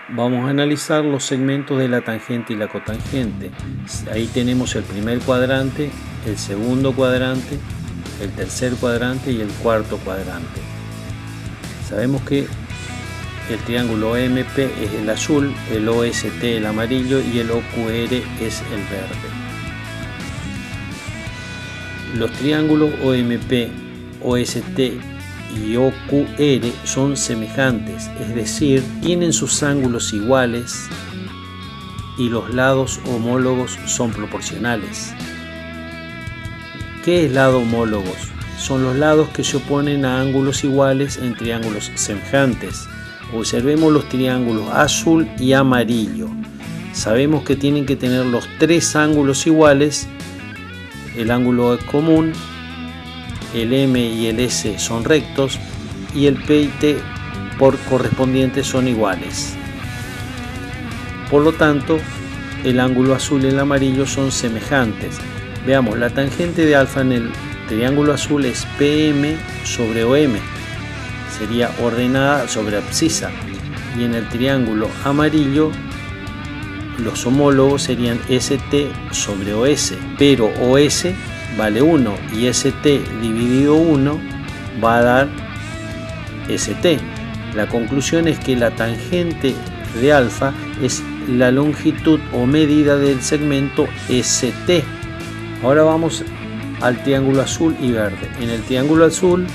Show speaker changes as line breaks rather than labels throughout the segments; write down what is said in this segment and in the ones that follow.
Vamos a analizar los segmentos de la tangente y la cotangente. Ahí tenemos el primer cuadrante, el segundo cuadrante, el tercer cuadrante y el cuarto cuadrante. Sabemos que el triángulo OMP es el azul, el OST el amarillo y el OQR es el verde. Los triángulos OMP, OST y OQR son semejantes, es decir, tienen sus ángulos iguales y los lados homólogos son proporcionales. ¿Qué es lado homólogos? Son los lados que se oponen a ángulos iguales en triángulos semejantes. Observemos los triángulos azul y amarillo. Sabemos que tienen que tener los tres ángulos iguales. El ángulo es común, el M y el S son rectos y el P y T por correspondiente son iguales. Por lo tanto, el ángulo azul y el amarillo son semejantes. Veamos, la tangente de alfa en el triángulo azul es PM sobre OM, sería ordenada sobre abscisa, y en el triángulo amarillo los homólogos serían ST sobre OS, pero OS vale 1 y ST dividido 1 va a dar ST. La conclusión es que la tangente de alfa es la longitud o medida del segmento ST. Ahora vamos al triángulo azul y verde. En el triángulo azul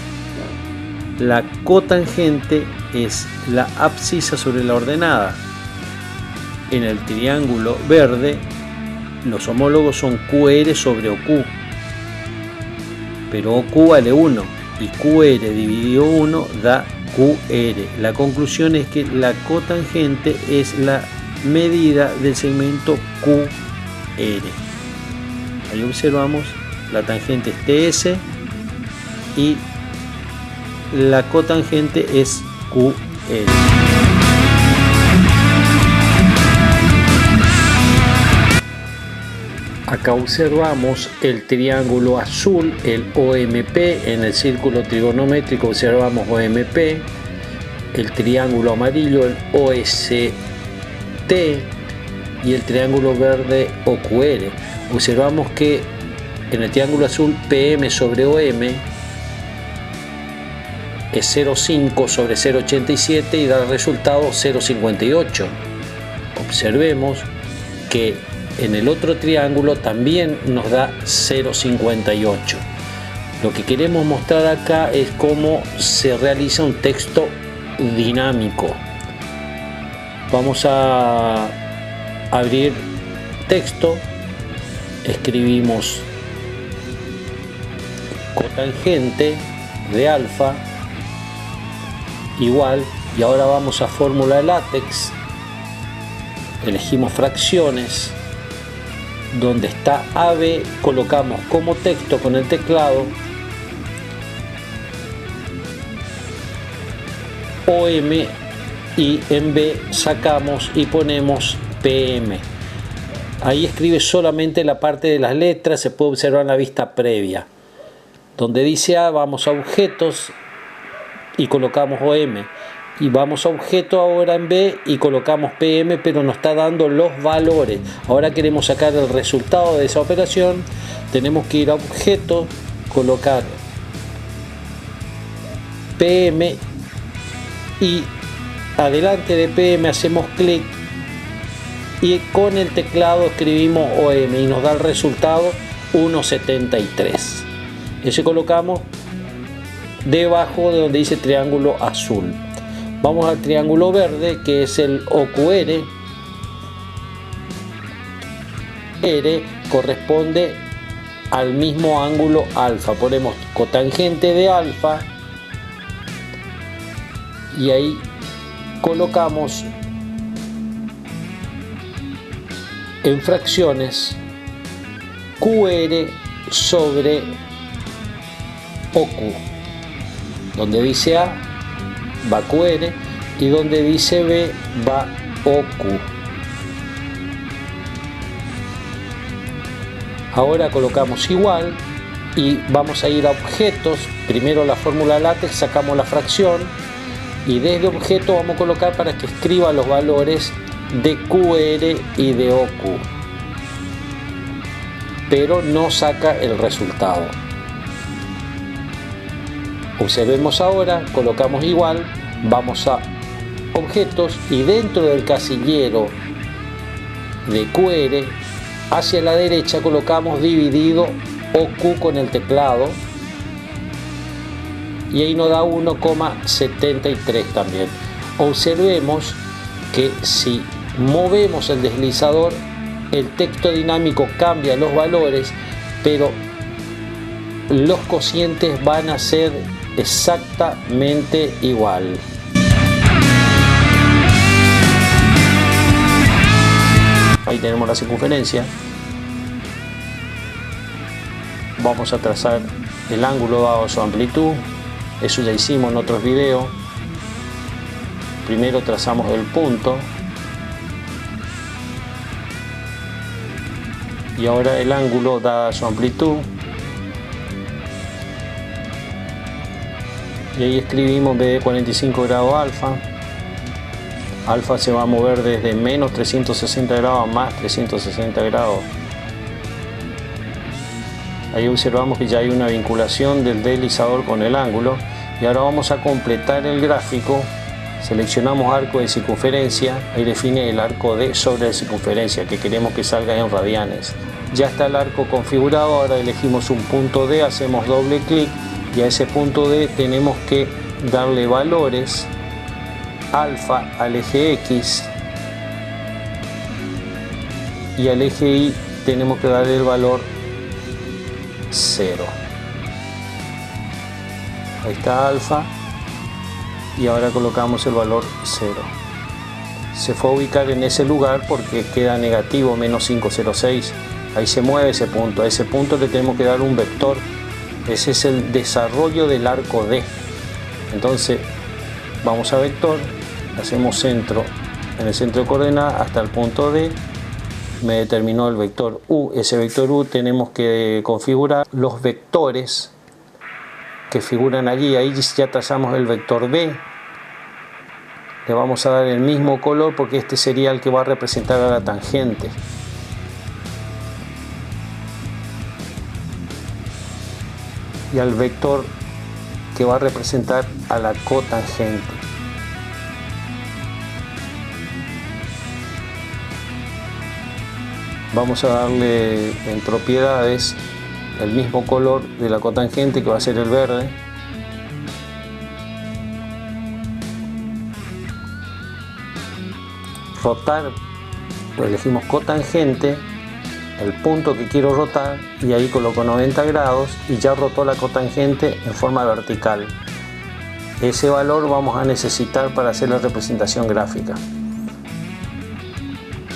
la cotangente es la abscisa sobre la ordenada. En el triángulo verde los homólogos son QR sobre OQ, pero OQ vale 1 y QR dividido 1 da QR. La conclusión es que la cotangente es la medida del segmento QR. Ahí observamos la tangente es TS y la cotangente es QR. Acá observamos el triángulo azul, el OMP, en el círculo trigonométrico observamos OMP, el triángulo amarillo, el OST y el triángulo verde OQR. Observamos que en el triángulo azul PM sobre OM es 0,5 sobre 0,87 y da el resultado 0,58. Observemos que en el otro triángulo también nos da 0,58. Lo que queremos mostrar acá es cómo se realiza un texto dinámico. Vamos a abrir texto, escribimos cotangente de alfa igual, y ahora vamos a fórmula de látex, elegimos fracciones, donde está AB colocamos como texto con el teclado OM y en B sacamos y ponemos PM. Ahí escribe solamente la parte de las letras, se puede observar en la vista previa. Donde dice A vamos a objetos y colocamos OM. Y vamos a objeto ahora en B y colocamos PM, pero nos está dando los valores. Ahora queremos sacar el resultado de esa operación. Tenemos que ir a objeto, colocar PM y adelante de PM hacemos clic y con el teclado escribimos OM y nos da el resultado 1,73. Ese colocamos debajo de donde dice triángulo azul. Vamos al triángulo verde, que es el OQR. R corresponde al mismo ángulo alfa. Ponemos cotangente de alfa y ahí colocamos en fracciones QR sobre OQ. Donde dice A va QR y donde dice B va OQ. Ahora colocamos igual y vamos a ir a objetos. Primero la fórmula látex, sacamos la fracción y desde objeto vamos a colocar para que escriba los valores de QR y de OQ, pero no saca el resultado. Observemos ahora, colocamos igual, vamos a objetos y dentro del casillero de QR hacia la derecha colocamos dividido OQ con el teclado y ahí nos da 1,73 también. Observemos que si movemos el deslizador, el texto dinámico cambia los valores, pero los cocientes van a ser exactamente igual. Ahí tenemos la circunferencia. Vamos a trazar el ángulo dado a su amplitud. Eso ya hicimos en otros videos. Primero trazamos el punto. Y ahora el ángulo dada su amplitud. Y ahí escribimos en vez de 45 grados alfa. Alfa se va a mover desde menos 360 grados a más 360 grados. Ahí observamos que ya hay una vinculación del deslizador con el ángulo. Y ahora vamos a completar el gráfico. Seleccionamos arco de circunferencia. Ahí define el arco D sobre circunferencia que queremos que salga en radianes. Ya está el arco configurado. Ahora elegimos un punto D, hacemos doble clic y a ese punto D tenemos que darle valores alfa al eje X y al eje Y tenemos que darle el valor 0. Ahí está alfa y ahora colocamos el valor 0. Se fue a ubicar en ese lugar porque queda negativo, menos 506. Ahí se mueve ese punto. A ese punto le tenemos que dar un vector. Ese es el desarrollo del arco D. Entonces vamos a vector, hacemos centro en el centro de coordenadas hasta el punto D. Me determinó el vector U. Ese vector U tenemos que configurar los vectores que figuran allí. Ahí ya trazamos el vector B. Le vamos a dar el mismo color porque este sería el que va a representar a la tangente. Y al vector que va a representar a la cotangente. Vamos a darle en propiedades el mismo color de la cotangente que va a ser el verde. Rotar, lo elegimos cotangente, el punto que quiero rotar y ahí coloco 90 grados y ya rotó la cotangente en forma vertical. Ese valor vamos a necesitar para hacer la representación gráfica.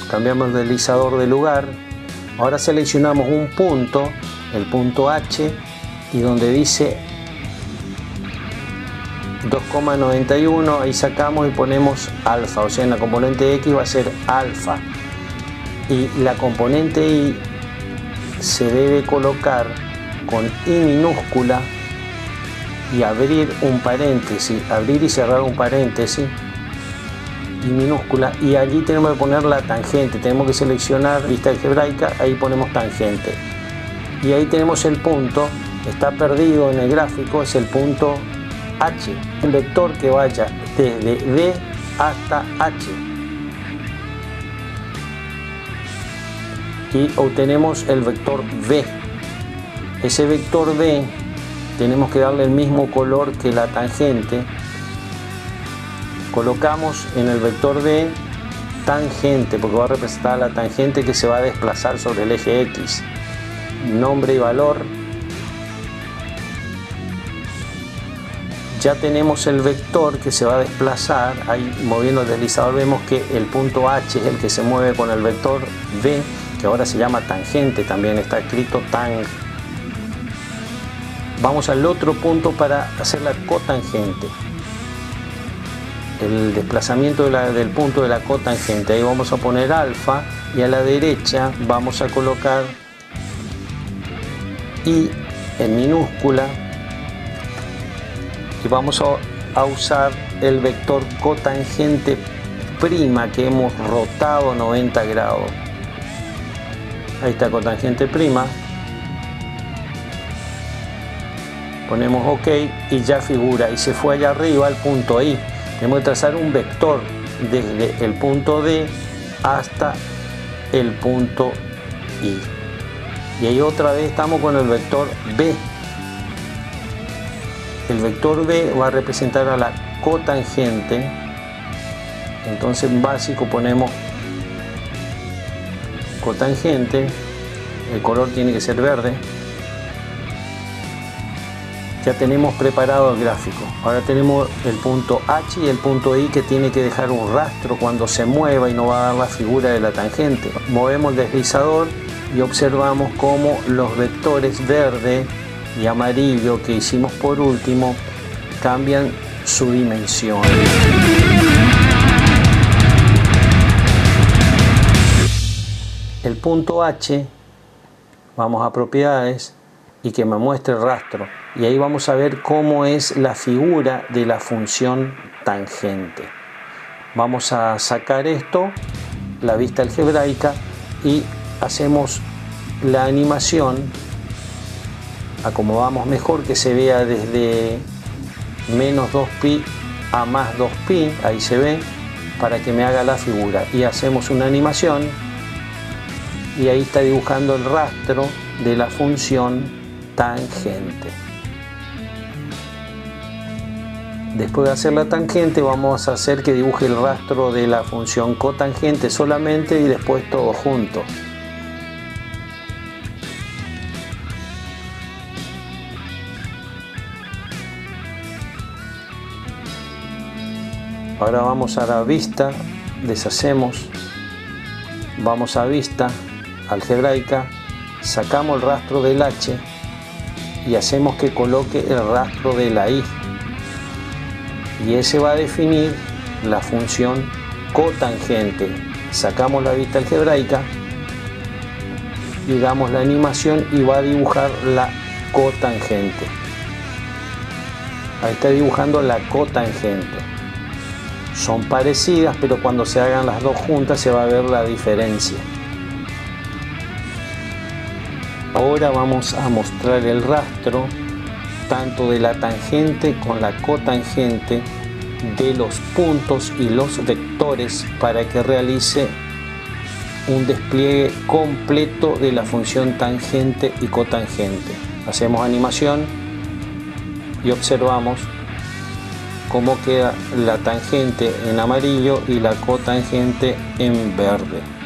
Cambiamos el deslizador de lugar. Ahora seleccionamos un punto, el punto H, y donde dice 2,91 ahí sacamos y ponemos alfa, o sea en la componente X va a ser alfa. Y la componente Y se debe colocar con I minúscula y abrir un paréntesis, abrir y cerrar un paréntesis, I minúscula, y allí tenemos que poner la tangente. Tenemos que seleccionar vista algebraica, ahí ponemos tangente y ahí tenemos el punto. Está perdido en el gráfico, es el punto H, un vector que vaya desde D hasta H. Y obtenemos el vector B. Ese vector B tenemos que darle el mismo color que la tangente. Colocamos en el vector B tangente porque va a representar la tangente que se va a desplazar sobre el eje X. Nombre y valor. Ya tenemos el vector que se va a desplazar. Ahí moviendo el deslizador vemos que el punto H es el que se mueve con el vector B, que ahora se llama tangente, también está escrito tang. Vamos al otro punto para hacer la cotangente. El desplazamiento del punto de la cotangente. Ahí vamos a poner alfa y a la derecha vamos a colocar I en minúscula y vamos a usar el vector cotangente prima que hemos rotado 90 grados. Ahí está cotangente prima. Ponemos OK y ya figura y se fue allá arriba al punto I. Tenemos que trazar un vector desde el punto D hasta el punto I. Y ahí otra vez estamos con el vector B. El vector B va a representar a la cotangente. Entonces en básico ponemos cotangente. El color tiene que ser verde. Ya tenemos preparado el gráfico. Ahora tenemos el punto H y el punto I que tiene que dejar un rastro cuando se mueva y no va a dar la figura de la tangente. Movemos el deslizador y observamos cómo los vectores verde y amarillo que hicimos por último cambian su dimensión. El punto H, vamos a propiedades y que me muestre el rastro. Y ahí vamos a ver cómo es la figura de la función tangente. Vamos a sacar esto, la vista algebraica, y hacemos la animación. Acomodamos mejor que se vea desde menos 2pi a más 2pi, ahí se ve, para que me haga la figura. Y hacemos una animación y ahí está dibujando el rastro de la función tangente. Después de hacer la tangente vamos a hacer que dibuje el rastro de la función cotangente solamente y después todo junto. Ahora vamos a la vista, deshacemos, vamos a vista algebraica, sacamos el rastro del H y hacemos que coloque el rastro de la I. Y ese va a definir la función cotangente. Sacamos la vista algebraica y damos la animación y va a dibujar la cotangente. Ahí está dibujando la cotangente. Son parecidas, pero cuando se hagan las dos juntas se va a ver la diferencia. Ahora vamos a mostrar el rastro tanto de la tangente con la cotangente, de los puntos y los vectores para que realice un despliegue completo de la función tangente y cotangente. Hacemos animación y observamos cómo queda la tangente en amarillo y la cotangente en verde.